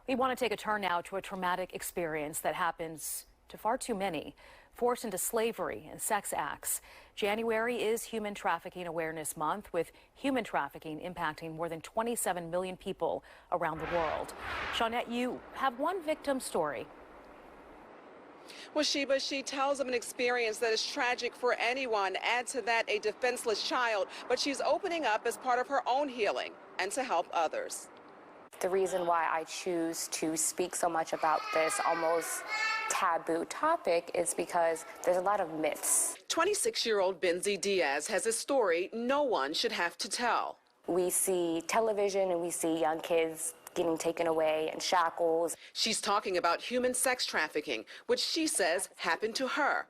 We want to take a turn now to a traumatic experience that happens to far too many, forced into slavery and sex acts. January is Human Trafficking Awareness Month, with human trafficking impacting more than 27 million people around the world. Shawnette, you have one victim story. Well, Sheba, she tells of an experience that is tragic for anyone. Add to that a defenseless child, but she's opening up as part of her own healing and to help others. The reason why I choose to speak so much about this almost taboo topic is because there's a lot of myths. 26-year-old Benzii Diaz has a story no one should have to tell. We see television and we see young kids getting taken away in shackles. She's talking about human sex trafficking, which she says happened to her.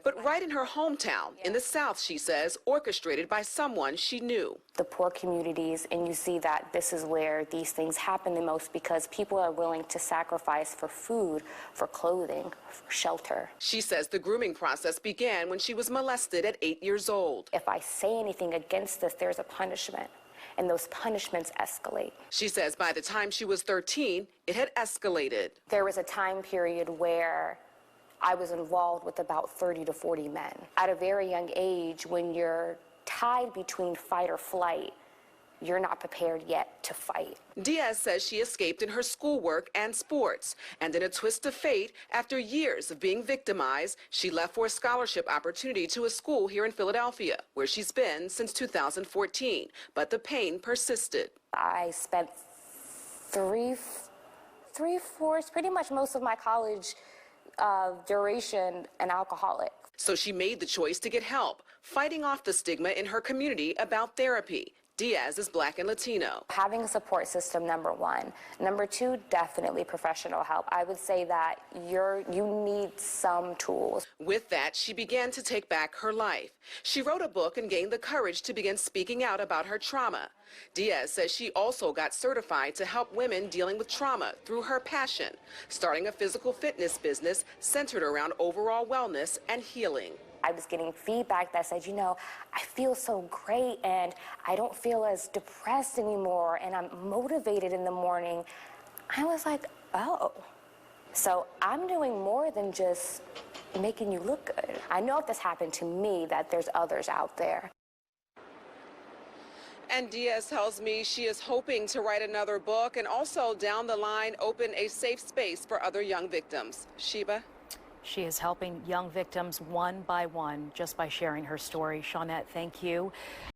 But right in her hometown, in the South, she says, orchestrated by someone she knew. The poor communities, and you see that this is where these things happen the most because people are willing to sacrifice for food, for clothing, for shelter. She says the grooming process began when she was molested at 8 years old. If I say anything against this, there's a punishment. And those punishments escalate. She says by the time she was 13, it had escalated. There was a time period where I was involved with about 30 to 40 men. At a very young age, when you're tied between fight or flight, you're not prepared yet to fight. Diaz says she escaped in her schoolwork and sports. And in a twist of fate, after years of being victimized, she left for a scholarship opportunity to a school here in Philadelphia, where she's been since 2014. But the pain persisted. I spent three-fourths, pretty much most of my college duration an alcoholic. So she made the choice to get help, fighting off the stigma in her community about therapy. Diaz is Black and Latino. Having a support system, number one. Number two, definitely professional help. I would say that you need some tools. With that, she began to take back her life. She wrote a book and gained the courage to begin speaking out about her trauma. Diaz says she also got certified to help women dealing with trauma through her passion, starting a physical fitness business centered around overall wellness and healing. I was getting feedback that said, you know, I feel so great and I don't feel as depressed anymore and I'm motivated in the morning. I was like, oh, so I'm doing more than just making you look good. I know if this happened to me, that there's others out there. And Diaz tells me she is hoping to write another book and also down the line open a safe space for other young victims. Sheba? She is helping young victims one by one just by sharing her story. Shawnette, thank you.